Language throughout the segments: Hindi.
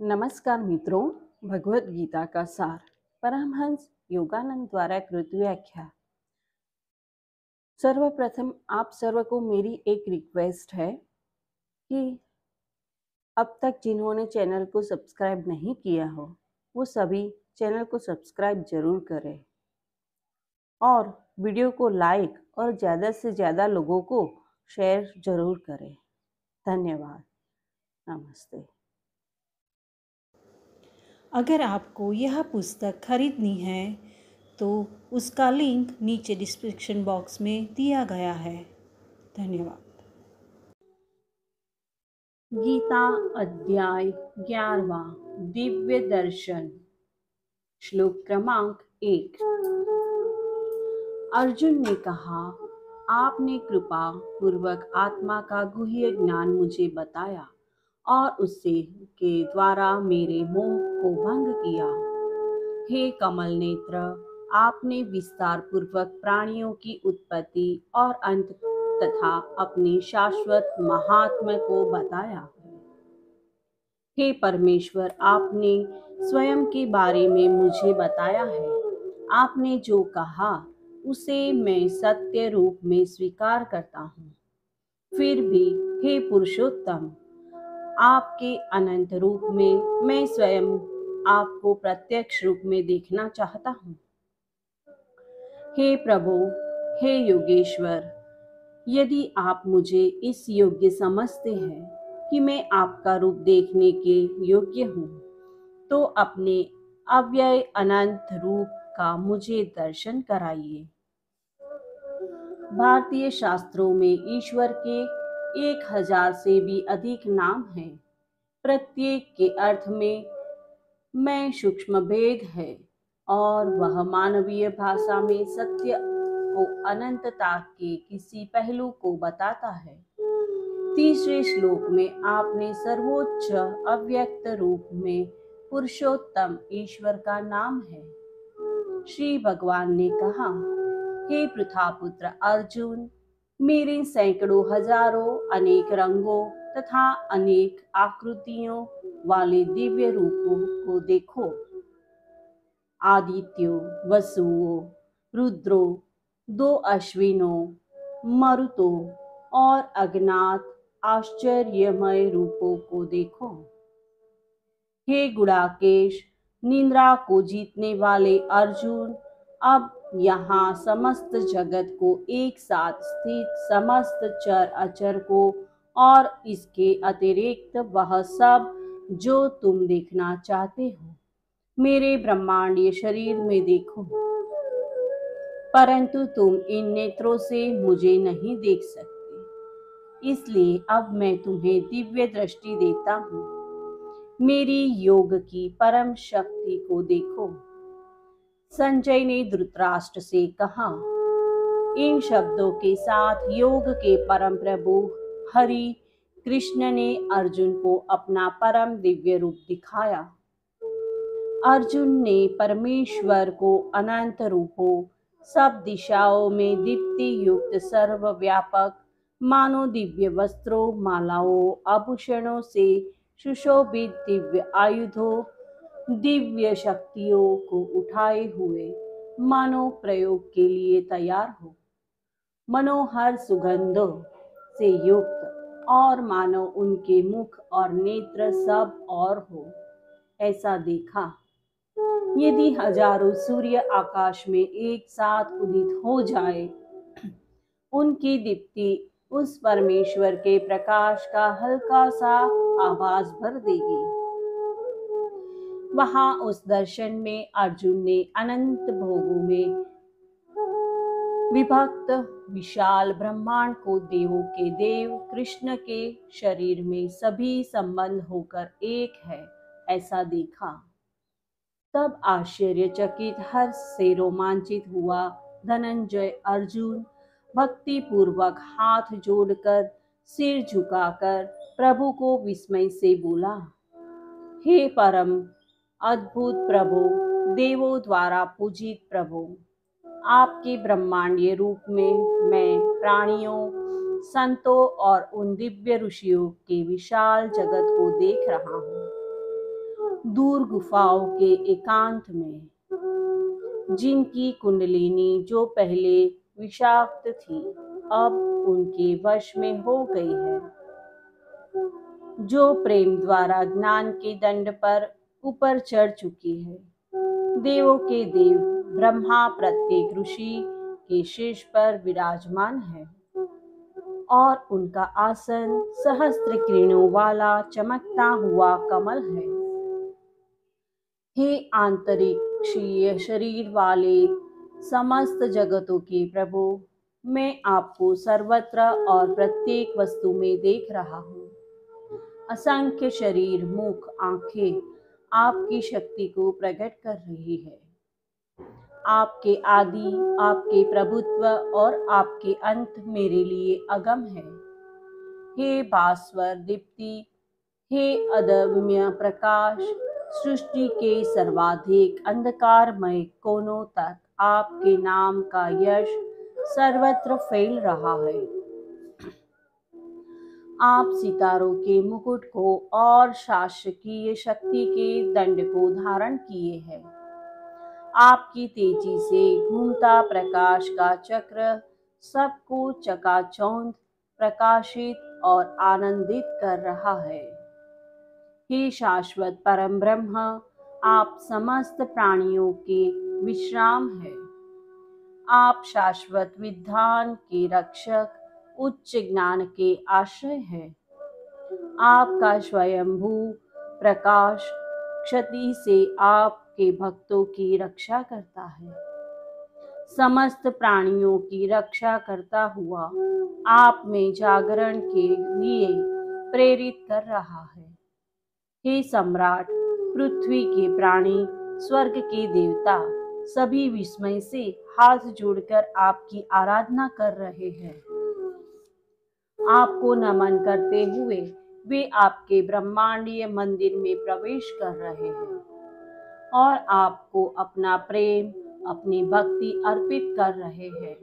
नमस्कार मित्रों, भगवत गीता का सार परमहंस योगानंद द्वारा कृत व्याख्या। सर्वप्रथम आप सर्व को मेरी एक रिक्वेस्ट है कि अब तक जिन्होंने चैनल को सब्सक्राइब नहीं किया हो वो सभी चैनल को सब्सक्राइब जरूर करें और वीडियो को लाइक और ज़्यादा से ज़्यादा लोगों को शेयर जरूर करें। धन्यवाद। नमस्ते। अगर आपको यह पुस्तक खरीदनी है तो उसका लिंक नीचे डिस्क्रिप्शन बॉक्स में दिया गया है। धन्यवाद। गीता अध्याय 11वां दिव्य दर्शन। श्लोक क्रमांक 1। अर्जुन ने कहा, आपने कृपा पूर्वक आत्मा का गुह्य ज्ञान मुझे बताया और उससे के द्वारा मेरे मोह को भंग किया। हे कमल नेत्र, आपने विस्तार पूर्वक प्राणियों की उत्पत्ति और अंत तथा अपने शाश्वत महात्म्य को बताया। हे परमेश्वर, आपने स्वयं के बारे में मुझे बताया है। आपने जो कहा उसे मैं सत्य रूप में स्वीकार करता हूँ। फिर भी हे पुरुषोत्तम, आपके अनंत रूप में मैं स्वयं आपको प्रत्यक्ष रूप में देखना चाहता हूँ। हे प्रभु, हे योगेश्वर, यदि आप मुझे इस योग्य समझते हैं कि मैं आपका रूप देखने के योग्य हूँ, तो अपने अव्यय अनंत रूप का मुझे दर्शन कराइए। भारतीय शास्त्रों में ईश्वर के 1000 से भी अधिक नाम हैं। प्रत्येक के अर्थ में मैं सूक्ष्म भेद है और वह मानवीय भाषा में सत्य को अनंतता के किसी पहलू को बताता है। तीसरे श्लोक में आपने सर्वोच्च अव्यक्त रूप में पुरुषोत्तम ईश्वर का नाम है। श्री भगवान ने कहा, हे पृथापुत्र अर्जुन, मेरे सैकड़ों हजारों अनेक रंगों तथा अनेक आकृतियों वाले दिव्य रूपों को देखो। आदित्यों, वसुओं, रुद्रों, 2 अश्विनों, मरुतों और अज्ञात आश्चर्यमय रूपों को देखो। हे गुणाकेश, निद्रा को जीतने वाले अर्जुन, अब यहाँ समस्त जगत को एक साथ स्थित समस्त चर अचर को और इसके अतिरिक्त वह सब जो तुम देखना चाहते हो मेरे ब्रह्मांडीय शरीर में देखो, परंतु तुम इन नेत्रों से मुझे नहीं देख सकते। इसलिए अब मैं तुम्हें दिव्य दृष्टि देता हूँ। मेरी योग की परम शक्ति को देखो। संजय ने धृतराष्ट्र से कहा, इन शब्दों के साथ योग के परम प्रभु हरि कृष्ण ने अर्जुन को अपना परम दिव्य रूप दिखाया। अर्जुन ने परमेश्वर को अनंत रूपों, सब दिशाओं में दीप्ति युक्त सर्वव्यापक, मानो दिव्य वस्त्रों, मालाओं, आभूषणों से सुशोभित दिव्य आयुधों, दिव्य शक्तियों को उठाए हुए मानो प्रयोग के लिए तैयार हो, मनोहर सुगंधों से युक्त और मानो उनके मुख और नेत्र सब और हो, ऐसा देखा। यदि हजारों सूर्य आकाश में एक साथ उदित हो जाए, उनकी दीप्ति उस परमेश्वर के प्रकाश का हल्का सा आभास भर देगी। वहां उस दर्शन में अर्जुन ने अनंत भोगों में विभक्त विशाल ब्रह्मांड को देवों के देव कृष्ण के शरीर में सभी संबंध होकर एक है, ऐसा देखा। तब आश्चर्यचकित हर्ष से रोमांचित हुआ धनंजय अर्जुन भक्ति पूर्वक हाथ जोड़कर सिर झुकाकर प्रभु को विस्मय से बोला, हे परम अद्भुत प्रभु, देवों द्वारा पूजित प्रभु, आपके ब्रह्मांडीय रूप में मैं प्राणियों, संतों और उन दिव्य ऋषियों के विशाल जगत को देख रहा हूँ। दूर गुफाओं के एकांत में, जिनकी कुंडलिनी जो पहले विषाक्त थी अब उनके वश में हो गई है, जो प्रेम द्वारा ज्ञान के दंड पर ऊपर चढ़ चुकी है। देवों के देव ब्रह्मा प्रत्येक ऋषि के शीर्ष पर विराजमान है और उनका आसन सहस्त्र किरणों वाला चमकता हुआ कमल है। हे आंतरिक्षीय शरीर वाले समस्त जगतों के प्रभु, मैं आपको सर्वत्र और प्रत्येक वस्तु में देख रहा हूँ। असंख्य शरीर, मुख, आंखें आपकी शक्ति को प्रकट कर रही है। आपके आदि, आपके प्रभुत्व और आपके अंत मेरे लिए अगम है। हे भास्वर दीप्ति, हे अदम्य प्रकाश, सृष्टि के सर्वाधिक अंधकारमय कोनों तक आपके नाम का यश सर्वत्र फैल रहा है। आप सितारों के मुकुट को और शासकीय शक्ति के दंड को धारण किए हैं। आपकी तेजी से घूमता प्रकाश का चक्र सबको चकाचौंध, प्रकाशित और आनंदित कर रहा है। हे शाश्वत परम ब्रह्म, आप समस्त प्राणियों के विश्राम है। आप शाश्वत विधान के रक्षक, उच्च ज्ञान के आश्रय है। आपका स्वयंभू प्रकाश क्षति से आपके भक्तों की रक्षा करता है। समस्त प्राणियों की रक्षा करता हुआ आप में जागरण के लिए प्रेरित कर रहा है। हे सम्राट, पृथ्वी के प्राणी, स्वर्ग के देवता सभी विस्मय से हाथ जोड़कर आपकी आराधना कर रहे हैं। आपको नमन करते हुए वे आपके ब्रह्मांडीय मंदिर में प्रवेश कर रहे हैं और आपको अपना प्रेम, अपनी भक्ति अर्पित कर रहे हैं।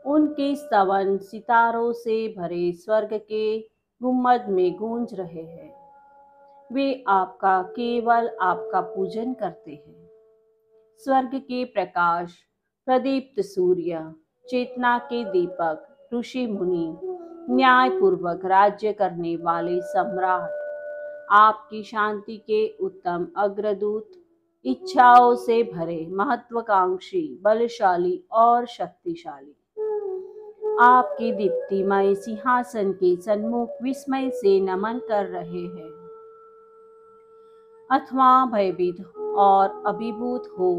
उनके स्तवन सितारों से भरे स्वर्ग के गुम्बद में गूंज रहे हैं। वे केवल आपका पूजन करते हैं। स्वर्ग के प्रकाश, प्रदीप्त सूर्य, चेतना के दीपक, ऋषि मुनि, न्यायपूर्वक राज्य करने वाले सम्राट, आपकी शांति के उत्तम अग्रदूत, इच्छाओं से भरे, महत्वाकांक्षी, बलशाली और शक्तिशाली, आपके दीप्तिमय सिंहासन के सन्मुख विस्मय से नमन कर रहे हैं अथवा भयभीत और अभिभूत हो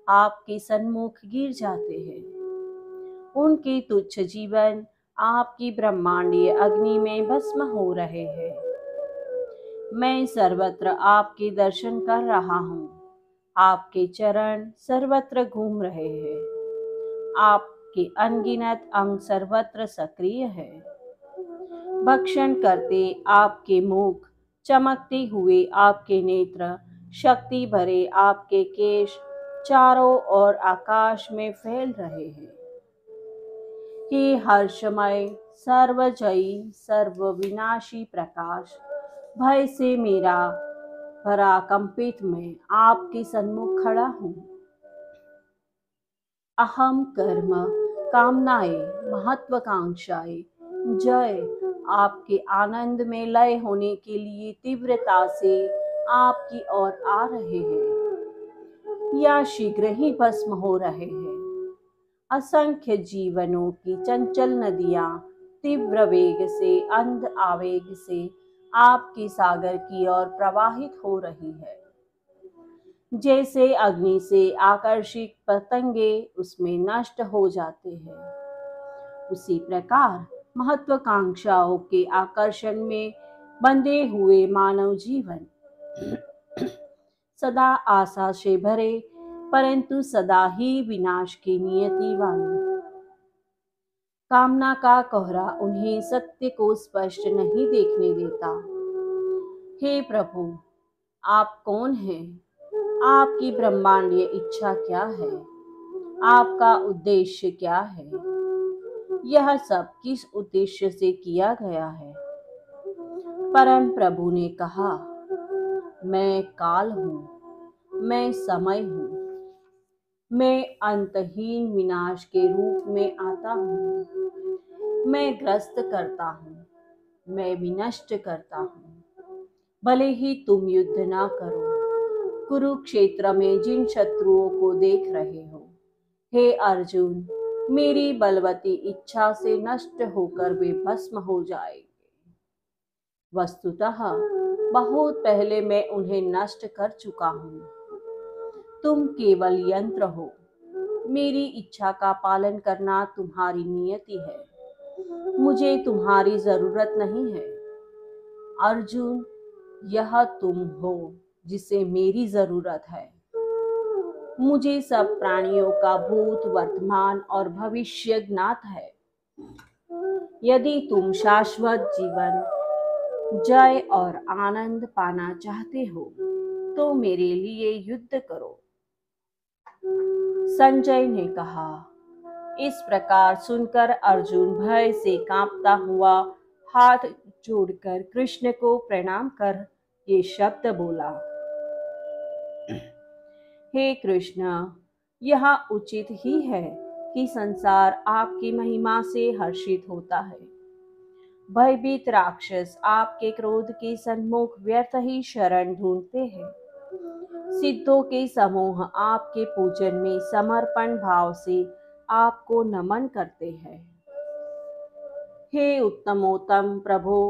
आपके सन्मुख गिर जाते हैं। उनके तुच्छ जीवन आपकी ब्रह्मांडीय अग्नि में भस्म हो रहे हैं। मैं सर्वत्र आपके दर्शन कर रहा हूँ। आपके चरण सर्वत्र घूम रहे हैं। आपके अनगिनत अंग सर्वत्र सक्रिय है। भक्षण करते आपके मुख, चमकते हुए आपके नेत्र, शक्ति भरे आपके केश चारों ओर आकाश में फैल रहे हैं। हे हर्षमय, सर्वजयी, सर्वविनाशी प्रकाश, भय से मेरा भरा कंपित मैं आपके सन्मुख खड़ा हूँ। अहम, कर्म, कामनाएं, महत्वाकांक्षाएं, जय आपके आनंद में लय होने के लिए तीव्रता से आपकी ओर आ रहे हैं या शीघ्र ही भस्म हो रहे हैं। असंख्य जीवनों की चंचल नदियां तीव्र वेग से, अंध आवेग से आपके सागर की ओर प्रवाहित हो रही है। जैसे अग्नि से आकर्षित पतंगे उसमें नष्ट हो जाते हैं, उसी प्रकार महत्वाकांक्षाओं के आकर्षण में बंधे हुए मानव जीवन सदा आशा से भरे, परंतु सदा ही विनाश की नियति वाले, कामना का कोहरा उन्हें सत्य को स्पष्ट नहीं देखने देता। हे प्रभु, आप कौन हैं? आपकी ब्रह्मांडीय इच्छा क्या है? आपका उद्देश्य क्या है? यह सब किस उद्देश्य से किया गया है? परम प्रभु ने कहा, मैं काल हूँ, मैं समय हूँ, मैं अंतहीन विनाश के रूप में आता हूँ। मैं ग्रस्त करता हूँ, मैं विनष्ट करता हूँ। भले ही तुम युद्ध ना करो, कुरुक्षेत्र में जिन शत्रुओं को देख रहे हो, हे अर्जुन, मेरी बलवती इच्छा से नष्ट होकर वे भस्म हो जाएंगे। वस्तुतः बहुत पहले मैं उन्हें नष्ट कर चुका हूँ। तुम केवल यंत्र हो। मेरी इच्छा का पालन करना तुम्हारी नियति है। मुझे तुम्हारी जरूरत नहीं है। अर्जुन, यह तुम हो जिसे मेरी जरूरत है। मुझे सब प्राणियों का भूत, वर्तमान और भविष्य ज्ञात है। यदि तुम शाश्वत जीवन, जय और आनंद पाना चाहते हो तो मेरे लिए युद्ध करो। संजय ने कहा। इस प्रकार सुनकर अर्जुन भय से कांपता हुआ हाथ जोड़कर कृष्ण को प्रणाम कर ये शब्द बोला। हे कृष्ण, यह उचित ही है कि संसार आपकी महिमा से हर्षित होता है। भयभीत राक्षस आपके क्रोध के सन्मुख व्यर्थ ही शरण ढूंढते हैं। सिद्धों के समूह आपके पूजन में समर्पण भाव से आपको नमन करते हैं। हे उत्तमोत्तम प्रभो,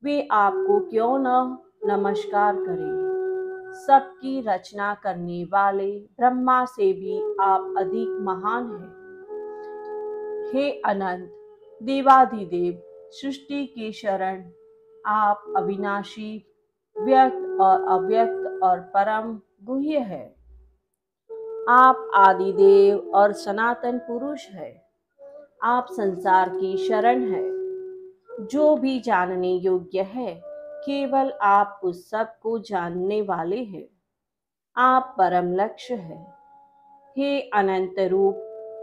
वे आपको क्यों न नमस्कार करें। सबकी रचना करने वाले ब्रह्मा से भी आप अधिक महान हैं। हे अनंत देवाधिदेव, सृष्टि की शरण आप अविनाशी, व्यक्त और अव्यक्त और परम गुह्य है। आप आदिदेव और सनातन पुरुष है। आप संसार की शरण है। जो भी जानने योग्य है, केवल आप उस सब को जानने वाले हैं। आप परम लक्ष्य है। हे अनंत रूप,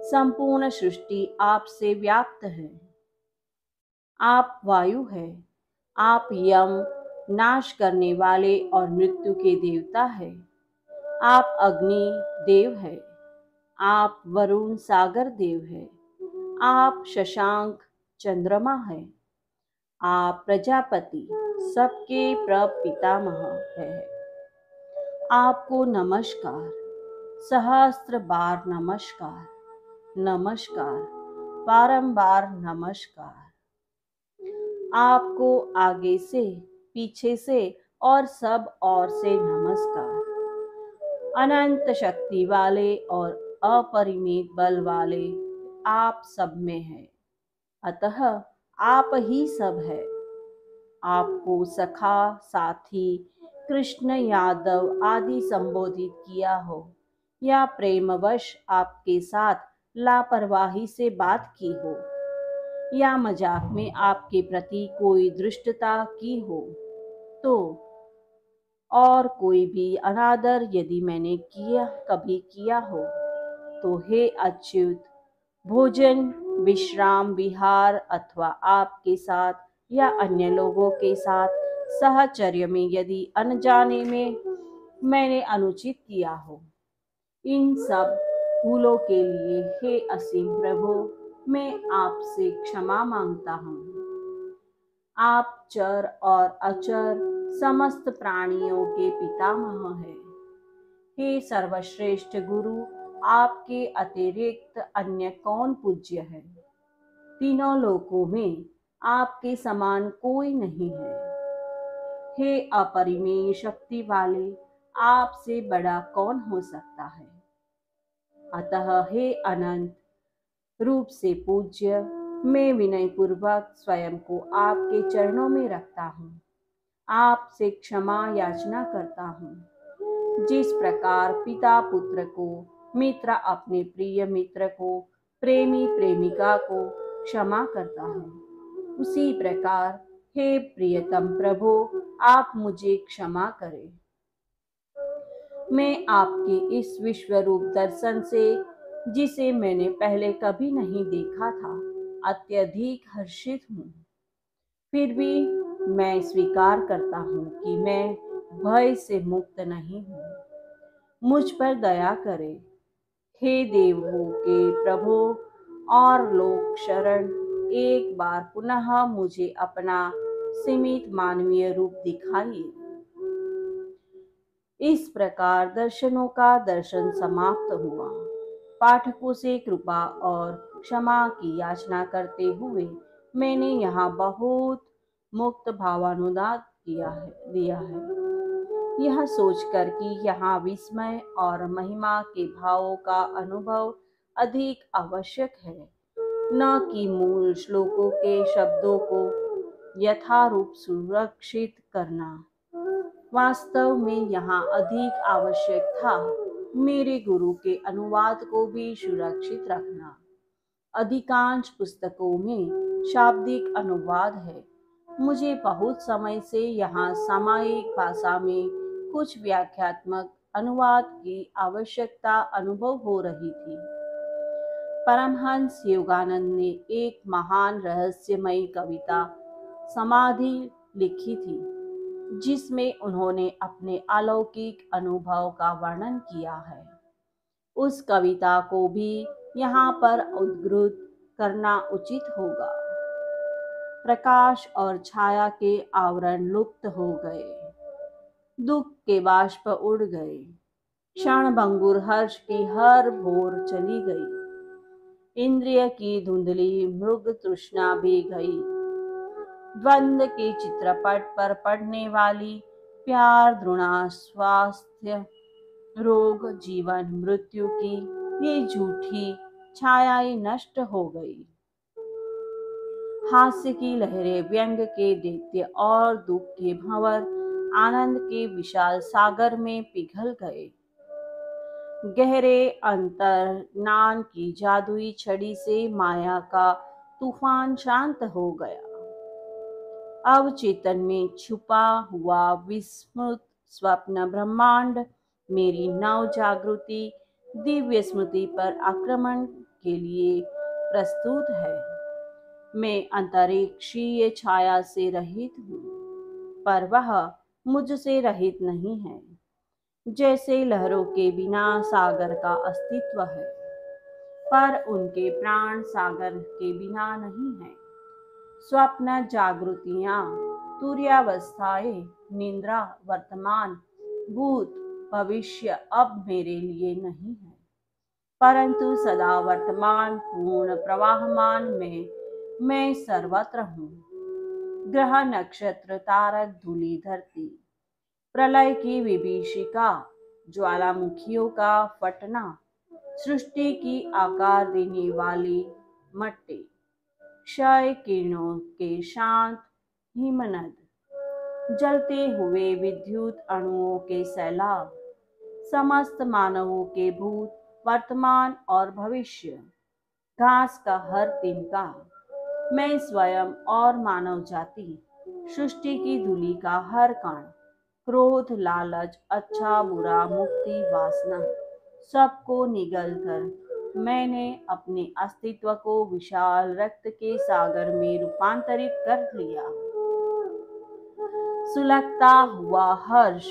संपूर्ण सृष्टि आपसे व्याप्त है। आप वायु है। आप यम, नाश करने वाले और मृत्यु के देवता है। आप अग्नि देव है। आप वरुण सागर देव है। आप शशांक चंद्रमा है। आप प्रजापति सबके प्रपितामह है। आपको नमस्कार, सहस्त्र बार नमस्कार, नमस्कार, बारंबार नमस्कार। आपको आगे से, पीछे से और सब ओर से नमस्कार। अनंत शक्ति वाले और अपरिमित बल वाले आप सब में है। अतः आप ही सब है। आपको सखा, साथी, कृष्ण, यादव आदि संबोधित किया हो या प्रेमवश आपके साथ लापरवाही से बात की हो या मजाक में आपके प्रति कोई दृष्टता की हो, तो और कोई भी अनादर यदि मैंने कभी किया हो, तो हे अच्युत, भोजन, विश्राम, विहार अथवा आपके साथ या अन्य लोगों के साथ सहचर्य में यदि अनजाने में मैंने अनुचित किया हो, इन सब भूलों के लिए हे असीम प्रभु, मैं आपसे क्षमा मांगता हूँ। आप चर और अचर समस्त प्राणियों के पितामह हैं। हे सर्वश्रेष्ठ गुरु, आपके अतिरिक्त अन्य कौन पूज्य है। तीनों लोकों में आपके समान कोई नहीं है। हे अपरिमेय शक्ति वाले, आपसे बड़ा कौन हो सकता है। अतः हे अनंत रूप से पूज्य, मैं विनय पूर्वक स्वयं को आपके चरणों में रखता हूँ। आपसे क्षमा याचना करता हूँ। जिस प्रकार पिता पुत्र को, मित्र अपने प्रिय मित्र को, प्रेमी प्रेमिका को क्षमा करता है, उसी प्रकार हे प्रियतम प्रभु, आप मुझे क्षमा करें। मैं आपके इस विश्व रूप दर्शन से, जिसे मैंने पहले कभी नहीं देखा था, अत्यधिक हर्षित हूँ। फिर भी मैं स्वीकार करता हूँ कि मैं भय से मुक्त नहीं हूँ। मुझ पर दया करे, हे देवों के प्रभु और लोक शरण, एक बार पुनः मुझे अपना सीमित मानवीय रूप दिखाइए। इस प्रकार दर्शनों का दर्शन समाप्त हुआ। पाठकों से कृपा और क्षमा की याचना करते हुए मैंने यहाँ बहुत मुक्त भावानुवाद दिया है। यह सोचकर कि यहाँ विस्मय और महिमा के भावों का अनुभव अधिक आवश्यक है, न कि मूल श्लोकों के शब्दों को यथारूप सुरक्षित करना। वास्तव में यहाँ अधिक आवश्यक था मेरे गुरु के अनुवाद को भी सुरक्षित रखना। अधिकांश पुस्तकों में शाब्दिक अनुवाद है। मुझे बहुत समय से यहाँ सामायिक भाषा में कुछ व्याख्यात्मक अनुवाद की आवश्यकता अनुभव हो रही थी। परमहंस योगानंद ने एक महान रहस्यमयी कविता समाधि लिखी थी, जिसमें उन्होंने अपने अलौकिक अनुभव का वर्णन किया है। उस कविता को भी यहाँ पर उद्धृत करना उचित होगा। प्रकाश और छाया के आवरण लुप्त हो गए, दुख के बाष्प उड़ गए, क्षणभंगुर हर्ष की हर भोर चली गई, इंद्रिय की धुंधली मृग तृष्णा भी गई। द्वंद्व के चित्रपट पर पड़ने वाली प्यार, घृणा, स्वास्थ्य, रोग, जीवन, मृत्यु की ये झूठी छायाएं नष्ट हो गई। हास्य की लहरें व्यंग के दैत्य और दुख के भंवर आनंद के विशाल सागर में पिघल गए। गहरे अंतर्ज्ञान की जादुई छड़ी से माया का तूफान शांत हो गया। अब चेतन में छुपा हुआ विस्मृत स्वप्न ब्रह्मांड मेरी नव जागृति दिव्य स्मृति पर आक्रमण के लिए प्रस्तुत है। मैं अंतरिक्षीय छाया से रहित हूँ, पर वह मुझसे रहित नहीं है। जैसे लहरों के बिना सागर का अस्तित्व है, पर उनके प्राण सागर के बिना नहीं है। स्वप्न, जागृतियां, तुर्यावस्थाएं, निद्रा, वर्तमान, भूत, भविष्य अब मेरे लिए नहीं है, परंतु सदा वर्तमान पूर्ण प्रवाहमान में मैं सर्वत्र हूँ। ग्रह, नक्षत्र, तारक, धूलि, धरती, प्रलय की विभीषिका, ज्वालामुखियों का फटना, सृष्टि की आकार देने वाली मट्टी, क्षय किरणों के शांत हिमनद, जलते हुए विद्युत अणुओं के सैलाब, समस्त मानवों के भूत, वर्तमान और भविष्य, घास का हर तिनका, मैं स्वयं और मानव जाति, सृष्टि की धूलि का हर कण, क्रोध, लालच, अच्छा बुरा, मुक्ति, वासना, सबको निगल कर मैंने अपने अस्तित्व को विशाल रक्त के सागर में रूपांतरित कर लिया। सुलगता हुआ हर्ष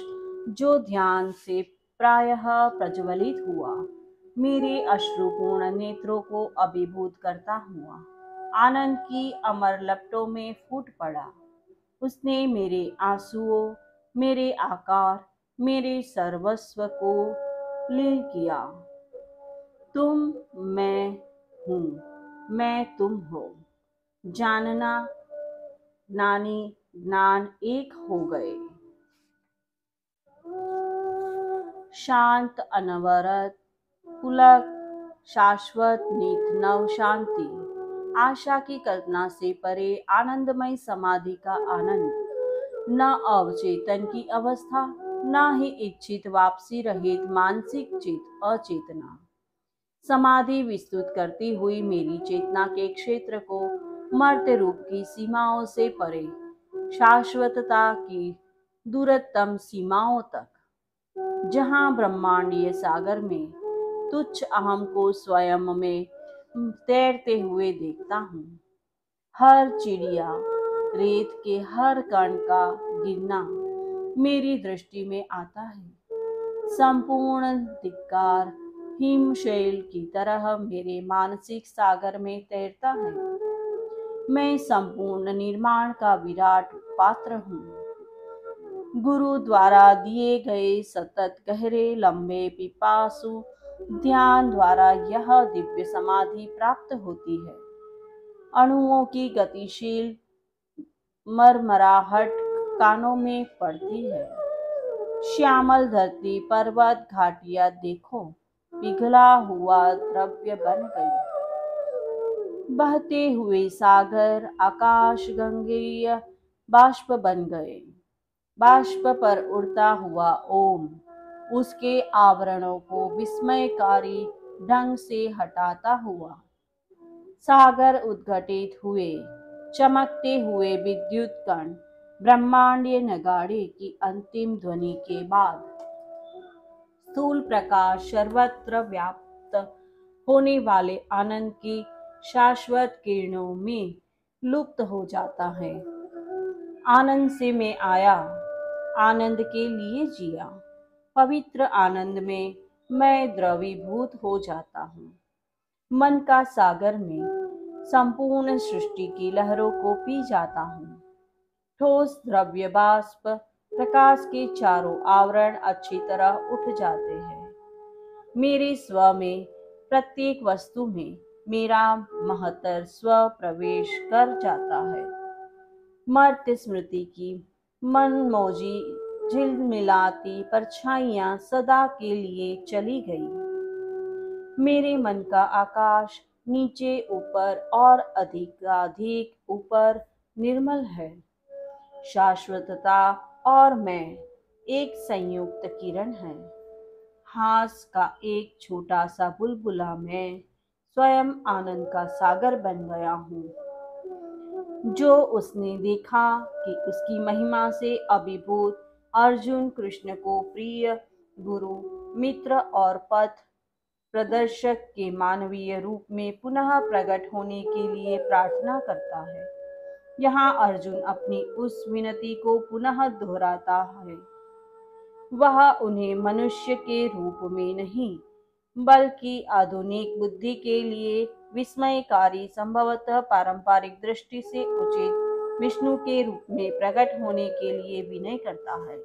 जो ध्यान से प्रायः प्रज्वलित हुआ, मेरे अश्रुपूर्ण नेत्रों को अभिभूत करता हुआ आनंद की अमर लपटों में फूट पड़ा। उसने मेरे आंसुओं, मेरे आकार, मेरे सर्वस्व को लीन किया। तुम मैं हूँ, मैं तुम हो। जानना, ज्ञानी, ज्ञान एक हो गए। शांत, अनवरत, पुलक, शाश्वत, नित नव शांति, आशा की कल्पना से परे आनंदमय समाधि का आनंद, न अवचेतन की अवस्था, न ही इच्छित वापसी रहित मानसिक चित अचेतना। समाधि विस्तृत करती हुई मेरी चेतना के क्षेत्र को मर्त्य रूप की सीमाओं से परे, शाश्वतता की दूरतम सीमाओं तक, जहां ब्रह्मांडीय सागर में तुच्छ अहम को स्वयं में तैरते हुए देखता हूँ। हर चिड़िया, रेत के हर कण का गिरना, मेरी दृष्टि में आता है। संपूर्ण धिक्कार हिमशैल की तरह मेरे मानसिक सागर में तैरता है। मैं संपूर्ण निर्माण का विराट पात्र हूँ। गुरु द्वारा दिए गए सतत गहरे लंबे पिपासु ध्यान द्वारा यह दिव्य समाधि प्राप्त होती है। अणुओं की गतिशील मरमराहट कानों में पड़ती है। श्यामल धरती पर्वत घाटियां देखो पिघला हुआ द्रव्य बन गई। बहते हुए सागर आकाश गंगेय बाष्प बन गए। बाष्प पर उड़ता हुआ ओम उसके आवरणों को विस्मयकारी ढंग से हटाता हुआ। सागर उद्घटित हुए। चमकते हुए विद्युत कण ब्रह्मांडीय नगाड़े की अंतिम ध्वनि के बाद स्थूल प्रकाश सर्वत्र व्याप्त होने वाले आनंद की शाश्वत किरणों में लुप्त हो जाता है। आनंद से मैं आया, आनंद के लिए जिया। पवित्र आनंद में मैं द्रवीभूत हो जाता हूँ। मन का सागर में संपूर्ण सृष्टि की लहरों को पी जाता हूँ। ठोस द्रव्य बाष्प प्रकाश के चारों आवरण अच्छी तरह उठ जाते हैं। मेरे स्व में प्रत्येक वस्तु में मेरा महत्तर स्व प्रवेश कर जाता है। मर्त्य स्मृति की मनमौजी झिलमिलाती परछाइयां सदा के लिए चली गई। मेरे मन का आकाश नीचे ऊपर और अधिकाधिक ऊपर निर्मल है। शाश्वतता और मैं एक संयुक्त किरण है। हास का एक छोटा सा बुलबुला मैं स्वयं आनंद का सागर बन गया हूँ। जो उसने देखा कि उसकी महिमा से अभिभूत अर्जुन कृष्ण को प्रिय गुरु मित्र और पथ प्रदर्शक के मानवीय रूप में पुनः प्रकट होने के लिए प्रार्थना करता है। यहाँ अर्जुन अपनी उस विनती को पुनः दोहराता है। वह उन्हें मनुष्य के रूप में नहीं बल्कि आधुनिक बुद्धि के लिए विस्मयकारी संभवतः पारंपरिक दृष्टि से उचित विष्णु के रूप में प्रकट होने के लिए विनय करता है।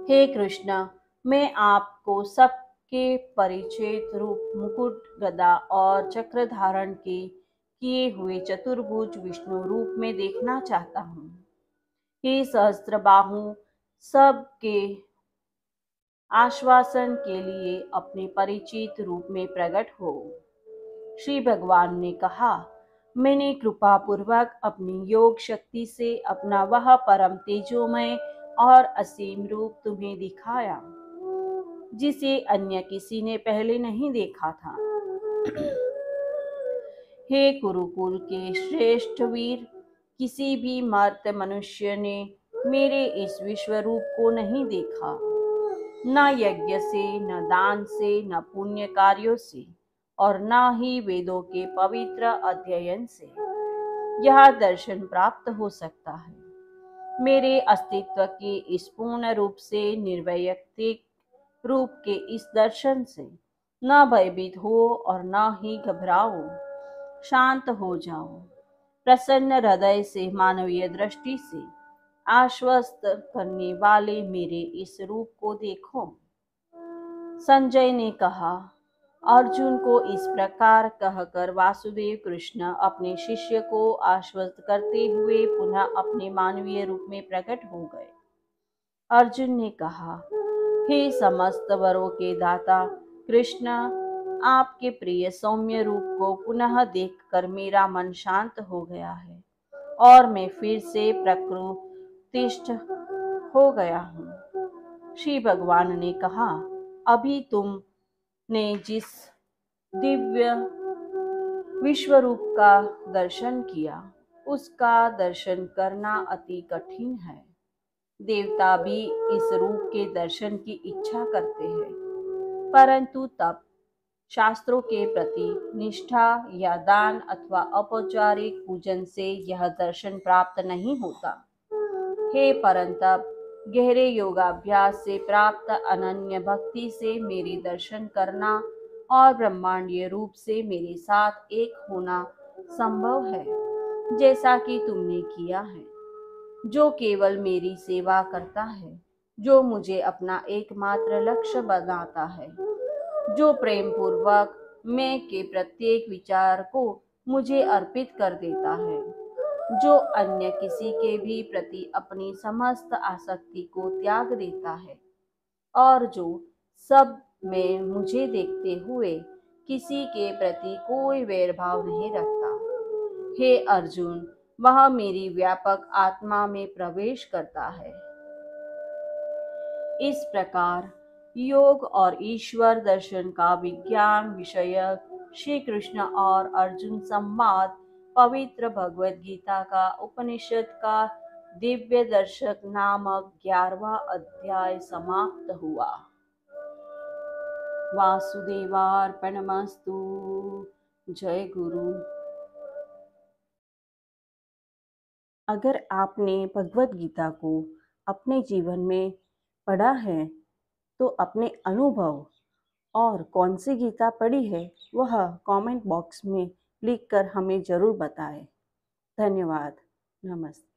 हे कृष्ण, मैं आपको सबके परिचित रूप मुकुट गदा और चक्र धारण के किए हुए चतुर्भुज विष्णु रूप में देखना चाहता हूँ। हे सहस्त्रबाहु, सबके आश्वासन के लिए अपने परिचित रूप में प्रकट हो। श्री भगवान ने कहा, मैंने कृपा पूर्वक अपनी योग शक्ति से अपना वह परम तेजोमय और असीम रूप तुम्हें दिखाया जिसे अन्य किसी ने पहले नहीं देखा था। हे कुरुकुल के श्रेष्ठ वीर, किसी भी मर्त्य मनुष्य ने मेरे इस विश्व रूप को नहीं देखा। न यज्ञ से, न दान से, न पुण्य कार्यों से और न ही वेदों के पवित्र अध्ययन से यह दर्शन प्राप्त हो सकता है। मेरे अस्तित्व के इस पूर्ण रूप से निर्वैयक्तिक रूप के इस दर्शन से न भयभीत हो और न ही घबराओ। शांत हो जाओ। प्रसन्न हृदय से मानवीय दृष्टि से आश्वस्त करने वाले मेरे इस रूप को देखो। संजय ने कहा, अर्जुन को इस प्रकार कहकर वासुदेव कृष्ण अपने शिष्य को आश्वस्त करते हुए पुनः अपने मानवीय रूप में प्रकट हो गए। अर्जुन ने कहा, हे समस्त वरों के दाता कृष्ण, आपके प्रिय सौम्य रूप को पुनः देखकर मेरा मन शांत हो गया है और मैं फिर से प्रकृतिस्थ हो गया हूँ। श्री भगवान ने कहा, अभी तुमने जिस दिव्य विश्व रूप का दर्शन किया उसका दर्शन करना अति कठिन है। देवता भी इस रूप के दर्शन की इच्छा करते हैं, परंतु तब शास्त्रों के प्रति निष्ठा या दान अथवा औपचारिक पूजन से यह दर्शन प्राप्त नहीं होता। हे परंतप, गहरे योगाभ्यास से प्राप्त अनन्य भक्ति से मेरे दर्शन करना और ब्रह्मांडीय रूप से मेरे साथ एक होना संभव है, जैसा कि तुमने किया है। जो केवल मेरी सेवा करता है, जो मुझे अपना एकमात्र लक्ष्य बनाता है, जो प्रेम पूर्वक मैं के प्रत्येक विचार को मुझे अर्पित कर देता है, जो अन्य किसी के भी प्रति अपनी समस्त आसक्ति को त्याग देता है और जो सब में मुझे देखते हुए किसी के प्रति कोई वैरभाव नहीं रखता। हे अर्जुन, वह मेरी व्यापक आत्मा में प्रवेश करता है। इस प्रकार योग और ईश्वर दर्शन का विज्ञान विषयक श्री कृष्ण और अर्जुन संवाद पवित्र भगवद गीता का उपनिषद का दिव्य दर्शक नामक 11वां अध्याय समाप्त हुआ। वासुदेवार्पणमस्तु। जय गुरु। अगर आपने भगवद गीता को अपने जीवन में पढ़ा है तो अपने अनुभव और कौन सी गीता पढ़ी है वह कमेंट बॉक्स में लिखकर हमें ज़रूर बताएं। धन्यवाद। नमस्ते।